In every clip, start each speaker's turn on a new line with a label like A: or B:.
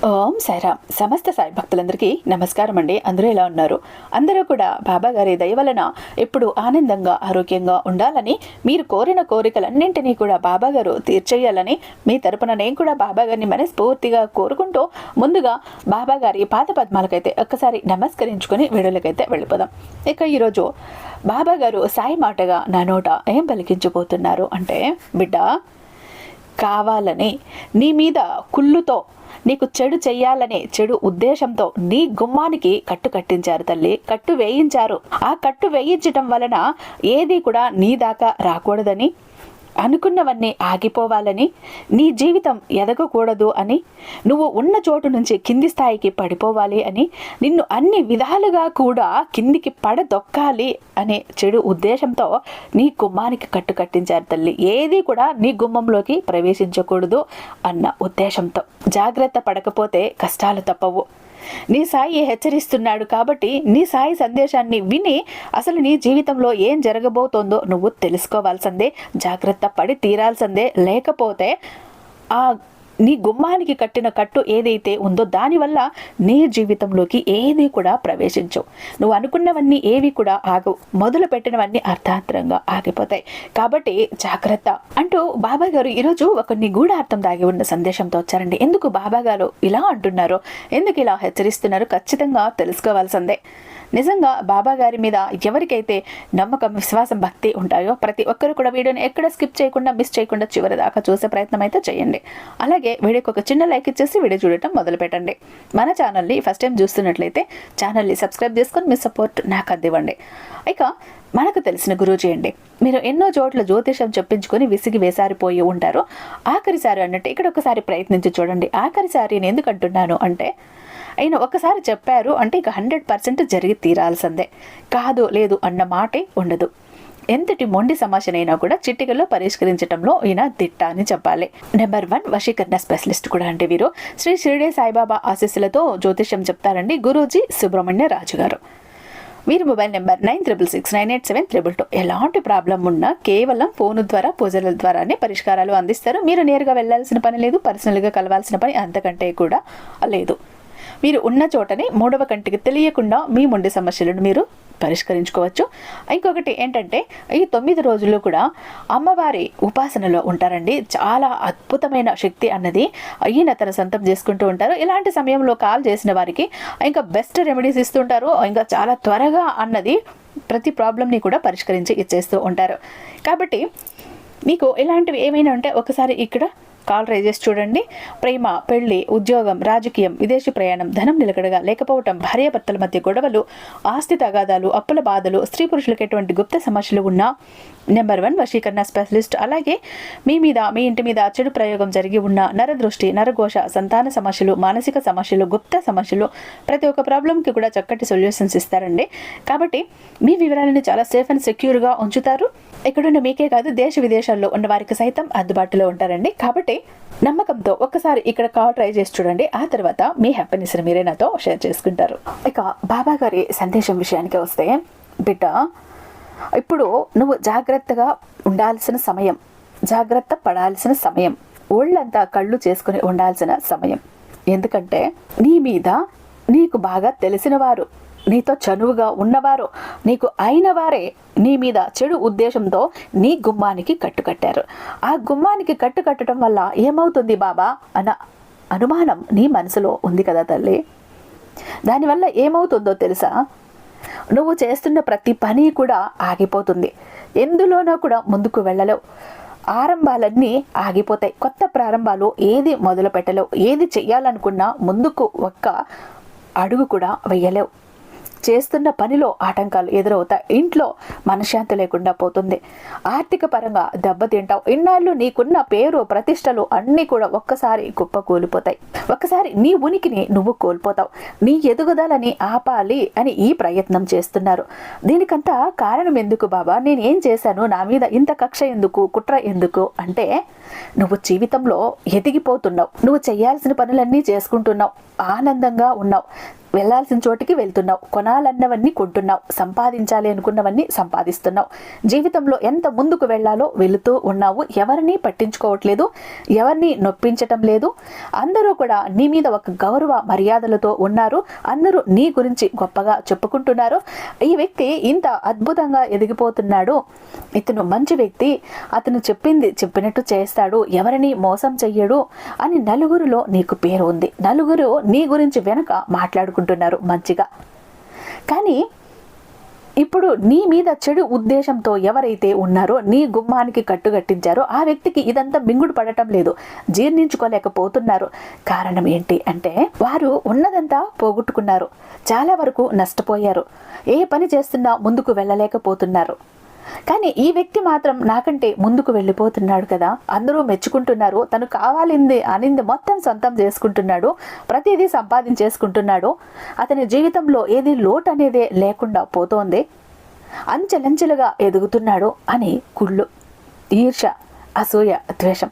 A: ఓం సాయిరామ్. సమస్త సాయి భక్తులందరికీ నమస్కారం అండి. అందరూ ఎలా ఉన్నారు? అందరూ కూడా బాబా గారి దయ వలన ఎప్పుడు ఆనందంగా ఆరోగ్యంగా ఉండాలని, మీరు కోరిన కోరికలన్నింటినీ కూడా బాబా గారు తీర్చేయాలని మీ తరపున నేను కూడా బాబా గారిని మనస్ఫూర్తిగా కోరుకుంటూ ముందుగా బాబా గారి పాద పద్మాలకైతే ఒక్కసారి నమస్కరించుకొని వీడియోలకైతే వెళ్ళిపోదాం. ఇక ఈరోజు బాబా గారు సాయి మాటగా నా నోట ఏం పలికించబోతున్నారు అంటే, బిడ్డ, కావాలని నీ మీద కుళ్ళుతో నీకు చెడు చెయ్యాలనే చెడు ఉద్దేశంతో నీ గుమ్మానికి కట్టు కట్టించారు తల్లి, కట్టు వేయించారు. ఆ కట్టు వేయించటం వలన ఏది కూడా నీ దాకా రాకూడదని, అనుకున్నవన్నీ ఆగిపోవాలని, నీ జీవితం ఎదగకూడదు అని, నువ్వు ఉన్న చోటు నుంచి కింది స్థాయికి పడిపోవాలి అని, నిన్ను అన్ని విధాలుగా కూడా కిందికి పడదొక్కాలి అనే చెడు ఉద్దేశంతో నీ గుమ్మానికి కట్టు కట్టించారు తల్లి. ఏది కూడా నీ గుమ్మంలోకి ప్రవేశించకూడదు అన్న ఉద్దేశంతో. జాగ్రత్త పడకపోతే కష్టాలు తప్పవు. నీ సాయి హెచ్చరిస్తున్నాడు కాబట్టి నీ సాయి సందేశాన్ని విని అసలు నీ జీవితంలో ఏం జరగబోతోందో నువ్వు తెలుసుకోవాల్సిందే, జాగ్రత్త పడి తీరాల్సిందే. లేకపోతే ఆ నీ గుమ్మానికి కట్టిన కట్టు ఏదైతే ఉందో దానివల్ల నీ జీవితంలోకి ఏది కూడా ప్రవేశించవు. నువ్వు అనుకున్నవన్నీ ఏవి కూడా ఆగవు. మొదలు పెట్టినవన్నీ అర్థాంతరంగా ఆగిపోతాయి. కాబట్టి జాగ్రత్త అంటూ బాబా గారు ఈరోజు ఒక నిగూఢార్థం దాగి ఉన్న సందేశంతో వచ్చారండి. ఎందుకు బాబా గారు ఇలా అంటున్నారు, ఎందుకు ఇలా హెచ్చరిస్తున్నారు, ఖచ్చితంగా తెలుసుకోవాల్సిందే. నిజంగా బాబా గారి మీద ఎవరికైతే నమ్మకం, విశ్వాసం, భక్తి ఉంటాయో ప్రతి ఒక్కరు కూడా వీడియోని ఎక్కడ స్కిప్ చేయకుండా, మిస్ చేయకుండా చివరి దాకా చూసే ప్రయత్నం అయితే చేయండి. అలాగే వీడియోకి ఒక చిన్న లైక్ ఇచ్చేసి వీడియో చూడటం మొదలు పెట్టండి. మన ఛానల్ని ఫస్ట్ టైం చూస్తున్నట్లయితే ఛానల్ని సబ్స్క్రైబ్ చేసుకొని మీ సపోర్ట్ నాకు అందివ్వండి. ఇక మనకు తెలిసిన గురూజీ అండి, మీరు ఎన్నో చోట్ల జ్యోతిషం చెప్పించుకొని విసిగి వేసారిపోయి ఉంటారు. ఆఖరిసారి అన్నట్టు ఇక్కడ ఒకసారి ప్రయత్నించి చూడండి. ఆఖరిసారి నేను ఎందుకు అంటున్నాను అంటే, అయినా ఒకసారి చెప్పారు అంటే ఇక 100% జరిగి తీరాల్సిందే. కాదు లేదు అన్న మాటే ఉండదు. ఎంతటి మొండి సమస్యనైనా కూడా చిటికలో పరిష్కరించడంలో ఈయన దిట్ట అని చెప్పాలి. నెంబర్ 1 వశీకరణ స్పెషలిస్ట్ కూడా అంటే వీరు శ్రీ షిరిడి సాయిబాబా ఆశీస్సులతో జ్యోతిష్యం చెప్తారండి గురూజీ సుబ్రహ్మణ్య రాజు గారు. వీరి మొబైల్ నెంబర్ 96698722. ఎలాంటి ప్రాబ్లం ఉన్నా కేవలం ఫోను ద్వారా, పూజల ద్వారానే పరిష్కారాలు అందిస్తారు. మీరు నేరుగా వెళ్లాల్సిన పని లేదు, పర్సనల్గా కలవాల్సిన పని అంతకంటే కూడా లేదు. మీరు ఉన్న చోటనే మూడవ కంటికి తెలియకుండా మీ మొండి సమస్యలను మీరు పరిష్కరించుకోవచ్చు. ఇంకొకటి ఏంటంటే, ఈ 9 రోజులు కూడా అమ్మవారి ఉపాసనలో ఉంటారండి. చాలా అద్భుతమైన శక్తి అన్నది ఈయన తన సొంతం చేసుకుంటూ ఉంటారు. ఇలాంటి సమయంలో కాల్ చేసిన వారికి ఇంకా బెస్ట్ రెమెడీస్ ఇస్తుంటారు. ఇంకా చాలా త్వరగా అన్నది ప్రతి ప్రాబ్లంని కూడా పరిష్కరించి ఇచ్చేస్తూ ఉంటారు. కాబట్టి మీకు ఇలాంటివి ఏమైనా ఉంటే ఒకసారి ఇక్కడ కాల్ ట్రై చేసి చూడండి. ప్రేమ, పెళ్లి, ఉద్యోగం, రాజకీయం, విదేశీ ప్రయాణం, ధనం నిలకడగా లేకపోవటం, భార్యాభర్తల మధ్య గొడవలు, ఆస్తి తగాదాలు, అప్పుల బాధలు, స్త్రీ పురుషులకు ఎటువంటి గుప్త సమస్యలు ఉన్నా నెంబర్ 1 వశీకరణ స్పెషలిస్ట్. అలాగే మీ ఇంటి మీద చెడు ప్రయోగం జరిగి ఉన్న నరదృష్టి, నరఘోష, సంతాన సమస్యలు, మానసిక సమస్యలు, గుప్త సమస్యలు, ప్రతి ఒక్క ప్రాబ్లంకి కూడా చక్కటి సొల్యూషన్స్ ఇస్తారండి. కాబట్టి మీ వివరాలను చాలా సేఫ్ అండ్ సెక్యూర్గా ఉంచుతారు. ఎక్కడున్న మీకే కాదు, దేశ విదేశాల్లో ఉన్న వారికి సైతం అందుబాటులో ఉంటారండి. కాబట్టి నమ్మకంతో ఒక్కసారి ఇక్కడ కాల్ ట్రై చేసి చూడండి. ఆ తర్వాత మీ హ్యాపీనెస్ మీరే నాతో షేర్ చేసుకుంటారు. ఇక బాబా గారి సందేశం విషయానికి వస్తే, బిడ్డ, ఇప్పుడు నువ్వు జాగ్రత్తగా ఉండాల్సిన సమయం, జాగ్రత్త పడాల్సిన సమయం, ఒళ్ళంతా కళ్ళు చేసుకుని ఉండాల్సిన సమయం. ఎందుకంటే నీ మీద నీకు బాగా తెలిసిన వారు, నీతో చనువుగా ఉన్నవారు, నీకు అయిన వారే నీ మీద చెడు ఉద్దేశంతో నీ గుమ్మానికి కట్టుకట్టారు. ఆ గుమ్మానికి కట్టడం వల్ల ఏమవుతుంది బాబా అన్న అనుమానం నీ మనసులో ఉంది కదా తల్లి. దానివల్ల ఏమవుతుందో తెలుసా? నువ్వు చేస్తున్న ప్రతి పని కూడా ఆగిపోతుంది. ఎందులోనో కూడా ముందుకు వెళ్ళలేవు. ఆరంభాలన్నీ ఆగిపోతాయి. కొత్త ప్రారంభాలు ఏది మొదలు పెట్టలేవు. ఏది చెయ్యాలనుకున్నా ముందుకు ఒక్క అడుగు కూడా వెయ్యలేవు. చేస్తున్న పనిలో ఆటంకాలు ఎదురవుతాయి. ఇంట్లో మనశ్శాంతి లేకుండా పోతుంది. ఆర్థిక పరంగా దెబ్బతింటావు. ఇన్నాళ్ళు నీకున్న పేరు, ప్రతిష్టలు అన్నీ కూడా ఒక్కసారి కుప్పకూలిపోతాయి. ఒక్కసారి నీ ఉనికిని నువ్వు కోల్పోతావు. నీ ఎదుగుదలని ఆపాలి అని ఈ ప్రయత్నం చేస్తున్నారు. దీనికంతా కారణం ఎందుకు బాబా? నేనేం చేశాను? నా మీద ఇంత కక్ష ఎందుకు, కుట్ర ఎందుకు అంటే, నువ్వు జీవితంలో ఎదిగిపోతున్నావు, నువ్వు చేయాల్సిన పనులన్నీ చేసుకుంటున్నావు, ఆనందంగా ఉన్నావు, వెళ్ళాల్సిన చోటికి వెళ్తున్నావు, కొనాలన్నవన్నీ కొంటున్నావు, సంపాదించాలి అనుకున్నవన్నీ సంపాదిస్తున్నావు, జీవితంలో ఎంత ముందుకు వెళ్ళాలో వెళుతూ ఉన్నావు, ఎవరిని పట్టించుకోవట్లేదు, ఎవరిని నొప్పించటం లేదు, అందరూ కూడా నీ మీద ఒక గౌరవ మర్యాదలతో ఉన్నారు, అందరూ నీ గురించి గొప్పగా చెప్పుకుంటున్నారు. ఈ వ్యక్తి ఇంత అద్భుతంగా ఎదిగిపోతున్నాడు, ఇతను మంచి వ్యక్తి, అతను చెప్పింది చెప్పినట్టు చేస్తాడు, ఎవరిని మోసం చెయ్యడు అని నలుగురిలో నీకు పేరు ఉంది, నలుగురు నీ గురించి వెనక మాట్లాడుకుంటున్నారు మంచిగా. కానీ ఇప్పుడు నీ మీద చెడు ఉద్దేశంతో ఎవరైతే ఉన్నారో, నీ గుమ్మానికి కట్టుగట్టించారో ఆ వ్యక్తికి ఇదంతా మింగుడు పడటం లేదు, జీర్ణించుకోలేకపోతున్నారు. కారణం ఏంటి అంటే వారు ఉన్నదంతా పోగొట్టుకున్నారు, చాలా వరకు నష్టపోయారు, ఏ పని చేస్తున్నా ముందుకు వెళ్ళలేకపోతున్నారు. కానీ ఈ వ్యక్తి మాత్రం నాకంటే ముందుకు వెళ్ళిపోతున్నాడు కదా, అందరూ మెచ్చుకుంటున్నారు, తను కావాలింది అనింది మొత్తం సొంతం చేసుకుంటున్నాడు, ప్రతిదీ సంపాదించేసుకుంటున్నాడు, అతని జీవితంలో ఏది లోటు అనేదే లేకుండా పోతోంది, అంచెలంచెలుగా ఎదుగుతున్నాడు అని కుళ్ళు, ఈర్ష, అసూయ, ద్వేషం,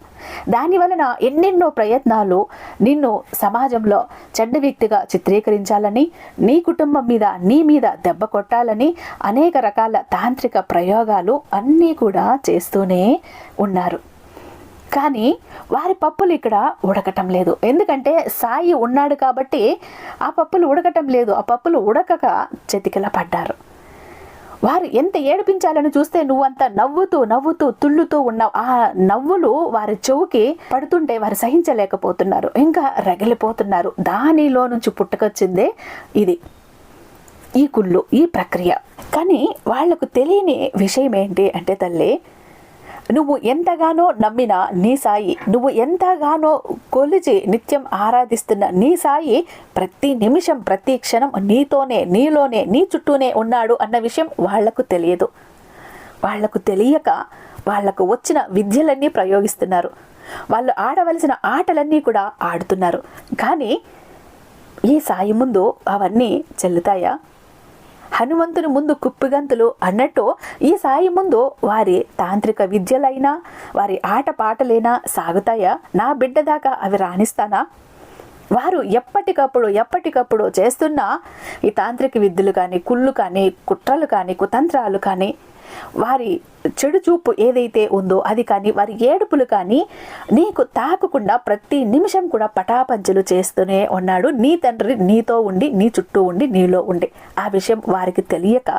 A: దాని వలన ఎన్నెన్నో ప్రయత్నాలు నిన్ను సమాజంలో చెడ్డ వ్యక్తిగా చిత్రీకరించాలని, నీ కుటుంబం మీద నీ మీద దెబ్బ కొట్టాలని అనేక రకాల తాంత్రిక ప్రయోగాలు అన్నీ కూడా చేస్తూనే ఉన్నారు. కానీ వారి పప్పులు ఇక్కడ ఉడకటం లేదు, ఎందుకంటే సాయి ఉన్నాడు కాబట్టి ఆ పప్పులు ఉడకటం లేదు, ఆ పప్పులు ఉడకక చెతికిల పడ్డారు. వారు ఎంత ఏడిపించాలని చూస్తే నువ్వంతా నవ్వుతూ నవ్వుతూ తుళ్ళుతూ ఉన్నావు, ఆ నవ్వులు వారి చెవుకి పడుతుంటే వారు సహించలేకపోతున్నారు, ఇంకా రగిలిపోతున్నారు. దానిలో నుంచి పుట్టుకొచ్చిందే ఇది, ఈ కుళ్ళు, ఈ ప్రక్రియ. కానీ వాళ్లకు తెలియని విషయం ఏంటి అంటే తల్లి, నువ్వు ఎంతగానో నమ్మిన నీ సాయి, నువ్వు ఎంతగానో కొలిచి నిత్యం ఆరాధిస్తున్న నీ సాయి ప్రతి నిమిషం ప్రతి క్షణం నీతోనే, నీలోనే, నీ చుట్టూనే ఉన్నాడు అన్న విషయం వాళ్లకు తెలియదు. వాళ్లకు తెలియక వాళ్లకు వచ్చిన విద్యలన్నీ ప్రయోగిస్తున్నారు, వాళ్ళు ఆడవలసిన ఆటలన్నీ కూడా ఆడుతున్నారు. కానీ ఈ సాయి ముందు అవన్నీ చెల్లుతాయా? హనుమంతుని ముందు కుప్పిగంతులు అన్నట్టు ఈ సాయి ముందు వారి తాంత్రిక విద్యలైనా వారి ఆటపాటలైనా సాగుతాయా? నా బిడ్డ దాకా అవి రాణిస్తానా? వారు ఎప్పటికప్పుడు చేస్తున్న ఈ తాంత్రిక విద్యలు కానీ, కుళ్ళు కానీ, కుట్రలు కానీ, కుతంత్రాలు కానీ, వారి చెడు చూపు ఏదైతే ఉందో అది కానీ, వారి ఏడుపులు కానీ నీకు తాకకుండా ప్రతి నిమిషం కూడా పటాపంచలు చేస్తూనే ఉన్నాడు నీ తండ్రి, నీతో ఉండి, నీ చుట్టూ ఉండి, నీలో ఉండి. ఆ విషయం వారికి తెలియక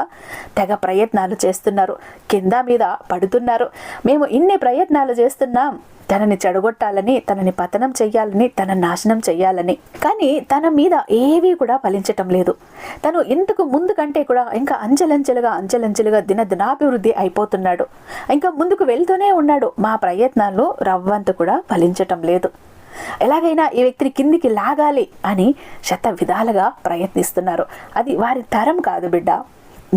A: తెగ ప్రయత్నాలు చేస్తున్నారు, కింద మీద పడుతున్నారు. మేము ఇన్ని ప్రయత్నాలు చేస్తున్నాం తనని చెడగొట్టాలని, తనని పతనం చెయ్యాలని, తన నాశనం చెయ్యాలని, కానీ తన మీద ఏవీ కూడా ఫలించటం లేదు. తను ఇంతకు ముందు కంటే కూడా ఇంకా అంచెలంచెలుగా దినాభివృద్ధి అయిపోతున్నాడు, ఇంకా ముందుకు వెళ్తూనే ఉన్నాడు. మా ప్రయత్నాలు రవ్వంత కూడా ఫలించటం లేదు. ఎలాగైనా ఈ వ్యక్తిని కిందికి లాగాలి అని శత విధాలుగా ప్రయత్నిస్తున్నారు. అది వారి తరం కాదు బిడ్డ,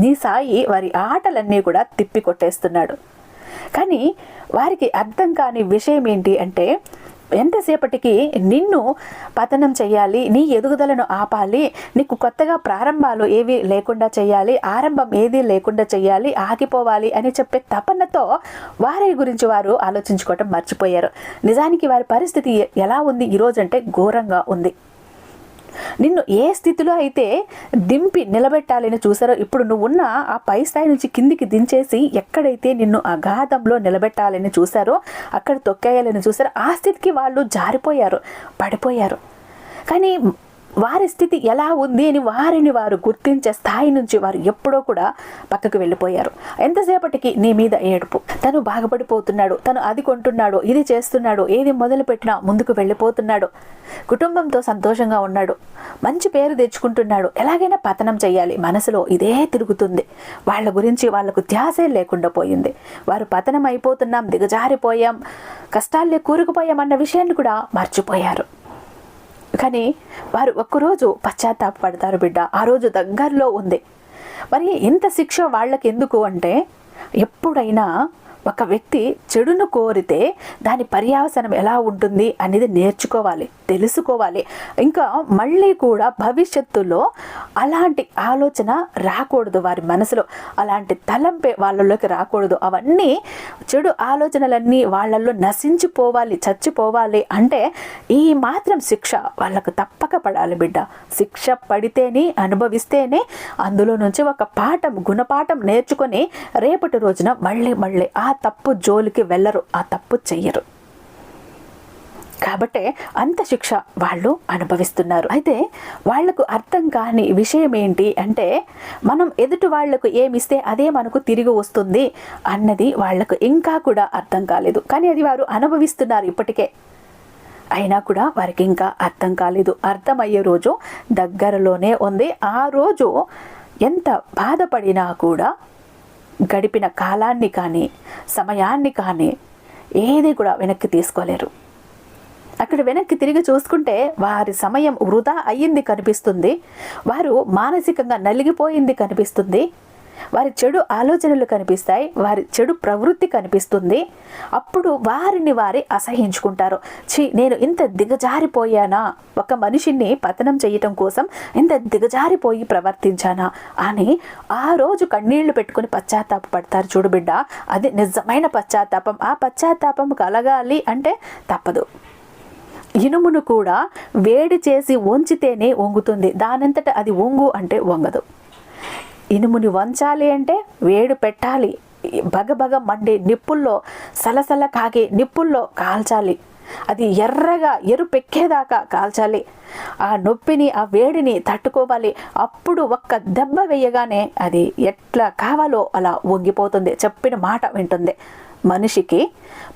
A: నీ సాయి వారి ఆటలన్నీ కూడా తిప్పి కొట్టేస్తున్నాడు. కానీ వారికి అర్థం కాని విషయం ఏంటి అంటే, ఎంతసేపటికి నిన్ను పతనం చేయాలి, నీ ఎదుగుదలను ఆపాలి, నీకు కొత్తగా ప్రారంభాలు ఏవి లేకుండా చేయాలి, ఆరంభం ఏది లేకుండా చేయాలి, ఆగిపోవాలి అని చెప్పే తపనతో వారి గురించి వారు ఆలోచించుకోవటం మర్చిపోయారు. నిజానికి వారి పరిస్థితి ఎలా ఉంది ఈరోజు అంటే ఘోరంగా ఉంది. నిన్ను ఏ స్థితిలో అయితే దింపి నిలబెట్టాలని చూసారో, ఇప్పుడు నువ్వున్న ఆ పై స్థాయి నుంచి కిందికి దించేసి ఎక్కడైతే నిన్ను అగాధంలో నిలబెట్టాలని చూసారో, అక్కడ తొక్కేయాలని చూసారో, ఆ స్థితికి వాళ్ళు జారిపోయారు, పడిపోయారు. కానీ వారి స్థితి ఎలా ఉంది అని వారిని వారు గుర్తించే స్థాయి నుంచి వారు ఎప్పుడో కూడా పక్కకు వెళ్ళిపోయారు. ఎంతసేపటికి నీ మీద ఏడుపు, తను బాగుపడిపోతున్నాడు, తను అది కొంటున్నాడు, ఇది చేస్తున్నాడు, ఏది మొదలుపెట్టినా ముందుకు వెళ్ళిపోతున్నాడు, కుటుంబంతో సంతోషంగా ఉన్నాడు, మంచి పేరు తెచ్చుకుంటున్నాడు, ఎలాగైనా పతనం చేయాలి, మనసులో ఇదే తిరుగుతుంది. వాళ్ళ గురించి వాళ్లకు ధ్యాసే లేకుండా పోయింది. వారు పతనం అయిపోతున్నాం, దిగజారిపోయాం, కష్టాల్లో కూరుకుపోయాం అన్న విషయాన్ని కూడా మర్చిపోయారు. కానీ వారు ఒక్కరోజు పశ్చాత్తాపడతారు బిడ్డ, ఆ రోజు దగ్గరలో ఉంది. మరి ఇంత శిక్ష వాళ్ళకి ఎందుకు అంటే, ఎప్పుడైనా ఒక వ్యక్తి చెడును కోరితే దాని పర్యవసానం ఎలా ఉంటుంది అనేది నేర్చుకోవాలి, తెలుసుకోవాలి. ఇంకా మళ్ళీ కూడా భవిష్యత్తులో అలాంటి ఆలోచన రాకూడదు, వారి మనసులో అలాంటి తలంపే వాళ్ళలోకి రాకూడదు. అవన్నీ చెడు ఆలోచనలన్నీ వాళ్ళల్లో నశించిపోవాలి, చచ్చిపోవాలి అంటే ఈ మాత్రం శిక్ష వాళ్ళకు తప్పక పడాలి బిడ్డ. శిక్ష పడితేనే, అనుభవిస్తేనే అందులో నుంచి ఒక పాఠం, గుణపాఠం నేర్చుకొని రేపటి రోజున మళ్ళీ మళ్ళీ ఆ తప్పు జోలికి వెళ్ళరు, ఆ తప్పు చెయ్యరు. కాబట్టి అంత శిక్ష వాళ్ళు అనుభవిస్తున్నారు. అయితే వాళ్లకు అర్థం కాని విషయం ఏంటి అంటే, మనం ఎదుటి వాళ్లకు ఏమిస్తే అదే మనకు తిరిగి వస్తుంది అన్నది వాళ్లకు ఇంకా కూడా అర్థం కాలేదు. కానీ అది వారు అనుభవిస్తున్నారు ఇప్పటికే. అయినా కూడా వారికి ఇంకా అర్థం కాలేదు. అర్థమయ్యే రోజు దగ్గరలోనే ఉంది. ఆ రోజు ఎంత బాధపడినా కూడా గడిపిన కాలాన్ని కానీ సమయాన్ని కానీ ఏది కూడా వెనక్కి తీసుకోలేరు. అక్కడ వెనక్కి తిరిగి చూసుకుంటే వారి సమయం వృధా అయ్యింది కనిపిస్తుంది, వారు మానసికంగా నలిగిపోయింది కనిపిస్తుంది, వారి చెడు ఆలోచనలు కనిపిస్తాయి, వారి చెడు ప్రవృత్తి కనిపిస్తుంది. అప్పుడు వారిని వారి అసహించుకుంటారు. నేను ఇంత దిగజారిపోయానా, ఒక మనిషిని పతనం చేయటం కోసం ఇంత దిగజారిపోయి ప్రవర్తించానా అని ఆ రోజు కన్నీళ్లు పెట్టుకుని పశ్చాత్తాప పడతారు. చూడు బిడ్డ, అది నిజమైన పశ్చాత్తాపం. ఆ పశ్చాత్తాపం కలగాలి అంటే తప్పదు. ఇనుమును కూడా వేడి చేసి వంచితేనే వంగుతుంది, దానంతట అది వంగు అంటే వంగదు. ఇనుముని వంచాలి అంటే వేడి పెట్టాలి, బగబగ మండే నిప్పుల్లో, సలసల కాగే నిప్పుల్లో కాల్చాలి, అది ఎర్రగా ఎరుపెక్కేదాకా కాల్చాలి. ఆ నొప్పిని, ఆ వేడిని తట్టుకోవాలి. అప్పుడు ఒక్క దెబ్బ వేయగానే అది ఎట్లా కావాలో అలా వంగిపోతుంది, చెప్పిన మాట వింటుంది. మనిషికి,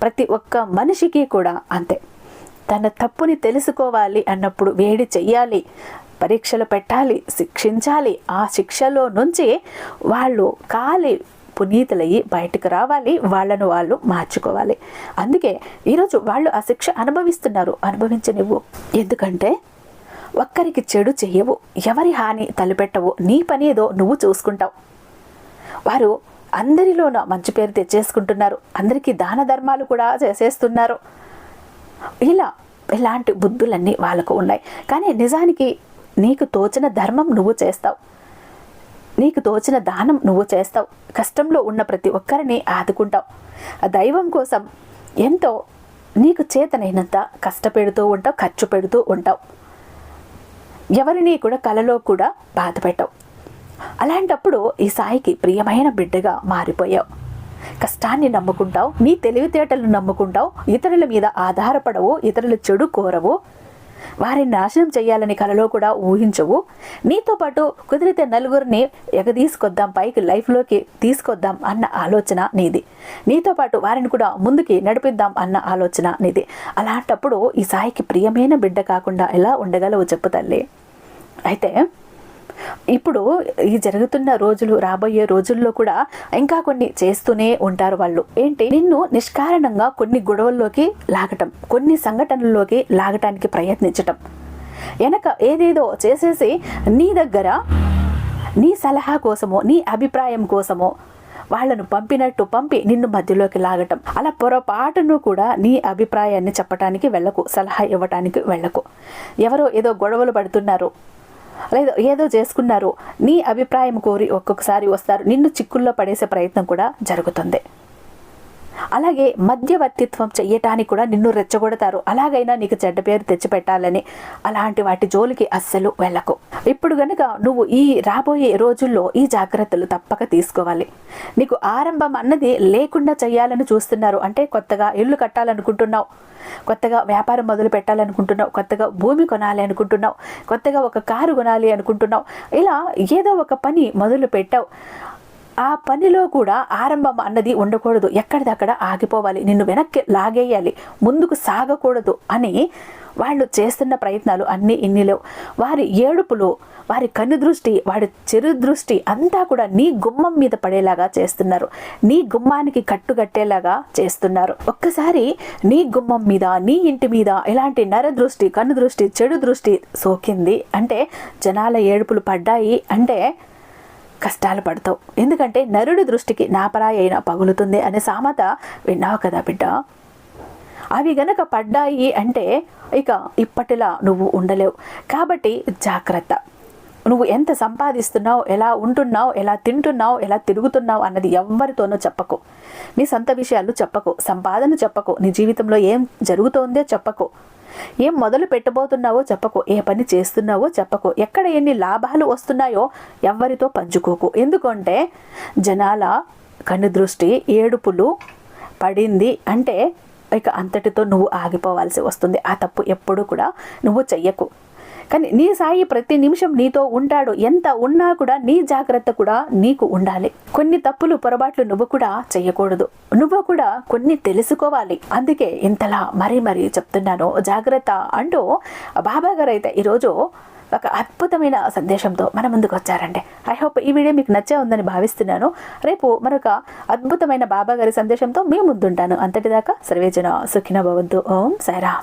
A: ప్రతి ఒక్క మనిషికి కూడా అంతే. తన తప్పుని తెలుసుకోవాలి అన్నప్పుడు వేడి చెయ్యాలి, పరీక్షలు పెట్టాలి, శిక్షించాలి. ఆ శిక్షలో నుంచి వాళ్ళు కాలి పునీతులయ్యి బయటకు రావాలి, వాళ్ళను వాళ్ళు మార్చుకోవాలి. అందుకే ఈరోజు వాళ్ళు ఆ శిక్ష అనుభవిస్తున్నారు. అనుభవించనివ్వు. ఎందుకంటే ఒక్కరికి చెడు చెయ్యవు, ఎవరి హాని తలపెట్టవు, నీ పని ఏదో నువ్వు చూసుకుంటావు. వారు అందరిలోన మంచి పేరు తెచ్చేసుకుంటున్నారు, అందరికీ దాన ధర్మాలు కూడా చేసేస్తున్నారు. ఇలాంటి బుద్ధులన్నీ వాళ్ళకు ఉన్నాయి. కానీ నిజానికి నీకు తోచిన ధర్మం నువ్వు చేస్తావు, నీకు తోచిన దానం నువ్వు చేస్తావు, కష్టంలో ఉన్న ప్రతి ఒక్కరిని ఆదుకుంటావు. ఆ దైవం కోసం ఎంతో నీకు చేతనైనంత కష్టపెడుతూ ఉంటావు, ఖర్చు పెడుతూ ఉంటావు, ఎవరిని కూడా కలలో కూడా బాధ పెట్టవు. అలాంటప్పుడు ఈ సాయికి ప్రియమైన బిడ్డగా మారిపోయావు. కష్టాన్ని నమ్ముకుంటావు, నీ తెలివితేటలను నమ్ముకుంటావు, ఇతరుల మీద ఆధారపడవు, ఇతరుల చెడు కోరవు, వారిని నాశనం చేయాలని కలలో కూడా ఊహించవు. నీతో పాటు కుదిరితే నలుగురిని ఎగదీసుకొద్దాం, పైకి లైఫ్లోకి తీసుకొద్దాం అన్న ఆలోచన నీది. నీతో పాటు వారిని కూడా ముందుకి నడిపిద్దాం అన్న ఆలోచన నీది. అలాంటప్పుడు ఈ సాయికి ప్రియమైన బిడ్డ కాకుండా ఎలా ఉండగలవు చెప్పు తల్లి. అయితే ఇప్పుడు ఈ జరుగుతున్న రోజులు, రాబోయే రోజుల్లో కూడా ఇంకా కొన్ని చేస్తూనే ఉంటారు వాళ్ళు. ఏంటి, నిన్ను నిష్కారణంగా కొన్ని గొడవల్లోకి లాగటం, కొన్ని సంఘటనల్లోకి లాగటానికి ప్రయత్నించటం, వెనక ఏదేదో చేసేసి నీ దగ్గర నీ సలహా కోసమో, నీ అభిప్రాయం కోసమో వాళ్ళను పంపినట్టు పంపి నిన్ను మధ్యలోకి లాగటం. అలా పొరపాటును కూడా నీ అభిప్రాయాన్ని చెప్పటానికి వెళ్ళకు, సలహా ఇవ్వటానికి వెళ్ళకు. ఎవరో ఏదో గొడవలు పడుతున్నారు, లేదా ఏదో చేసుకున్నారు, నీ అభిప్రాయం కోరి ఒక్కొక్కసారి వస్తారు, నిన్ను చిక్కుల్లో పడేసే ప్రయత్నం కూడా జరుగుతుంది. అలాగే మధ్యవర్తిత్వం చెయ్యటానికి కూడా నిన్ను రెచ్చగొడతారు, అలాగైనా నీకు చెడ్డ పేరు తెచ్చిపెట్టాలని. అలాంటి వాటి జోలికి అస్సలు వెళ్ళకు. ఇప్పుడు గనుక నువ్వు ఈ రాబోయే రోజుల్లో ఈ జాగ్రత్తలు తప్పక తీసుకోవాలి. నీకు ఆరంభం అన్నది లేకుండా చేయాలని చూస్తున్నారు. అంటే కొత్తగా ఇల్లు కట్టాలనుకుంటున్నావు, కొత్తగా వ్యాపారం మొదలు పెట్టాలనుకుంటున్నావు, కొత్తగా భూమి కొనాలి అనుకుంటున్నావు, కొత్తగా ఒక కారు కొనాలి అనుకుంటున్నావు, ఇలా ఏదో ఒక పని మొదలు పెట్టావు. ఆ పనిలో కూడా ఆరంభం అన్నది ఉండకూడదు, ఎక్కడిదక్కడ ఆగిపోవాలి, నిన్ను వెనక్కి లాగేయాలి, ముందుకు సాగకూడదు అని వాళ్ళు చేస్తున్న ప్రయత్నాలు అన్నీ ఇన్ని లేవు. వారి ఏడుపులు, వారి కన్ను దృష్టి, వారి చెరు దృష్టి అంతా కూడా నీ గుమ్మం మీద పడేలాగా చేస్తున్నారు, నీ గుమ్మానికి కట్టుగట్టేలాగా చేస్తున్నారు. ఒక్కసారి నీ గుమ్మం మీద, నీ ఇంటి మీద ఇలాంటి నర దృష్టి, కన్ను దృష్టి, చెడు దృష్టి సోకింది అంటే, జనాల ఏడుపులు పడ్డాయి అంటే కష్టాలు పడతావు. ఎందుకంటే నరుడి దృష్టికి నాపరాయి అయినా పగులుతుంది అనే సామెత విన్నావు కదా బిడ్డ. అవి గనక పడ్డాయి అంటే ఇక ఇప్పటిలా నువ్వు ఉండలేవు. కాబట్టి జాగ్రత్త. నువ్వు ఎంత సంపాదిస్తున్నావు, ఎలా ఉంటున్నావు, ఎలా తింటున్నావు, ఎలా తిరుగుతున్నావు అన్నది ఎవ్వరితోనూ చెప్పకు. నీ సొంత విషయాలు చెప్పకు, సంపాదన చెప్పకు, నీ జీవితంలో ఏం జరుగుతోందో చెప్పకు, ఏం మొదలు పెట్టబోతున్నావో చెప్పకు, ఏ పని చేస్తున్నావో చెప్పకు, ఎక్కడ ఎన్ని లాభాలు వస్తున్నాయో ఎవ్వరితో పంచుకోకు. ఎందుకంటే జనాల కన్ను దృష్టి ఏడుపులు పడింది అంటే ఇక అంతటితో నువ్వు ఆగిపోవాల్సి వస్తుంది. ఆ తప్పు ఎప్పుడు కూడా నువ్వు చెయ్యకు. కానీ నీ సాయి ప్రతి నిమిషం నీతో ఉంటాడు. ఎంత ఉన్నా కూడా నీ జాగ్రత్త కూడా నీకు ఉండాలి. కొన్ని తప్పులు పొరపాట్లు నువ్వు కూడా చెయ్యకూడదు. నువ్వు కూడా కొన్ని తెలుసుకోవాలి. అందుకే ఇంతలా మరీ చెప్తున్నాను, జాగ్రత్త అంటూ బాబా గారు అయితే ఈరోజు ఒక అద్భుతమైన సందేశంతో మన ముందుకు వచ్చారండి. ఐ హోప్ ఈ వీడియో మీకు నచ్చే ఉందని భావిస్తున్నాను. రేపు మరొక అద్భుతమైన బాబా గారి సందేశంతో మీ ముందుంటాను. అంతటిదాకా సర్వేజన సుఖినో భవంతు. ఓం సాయిరామ్.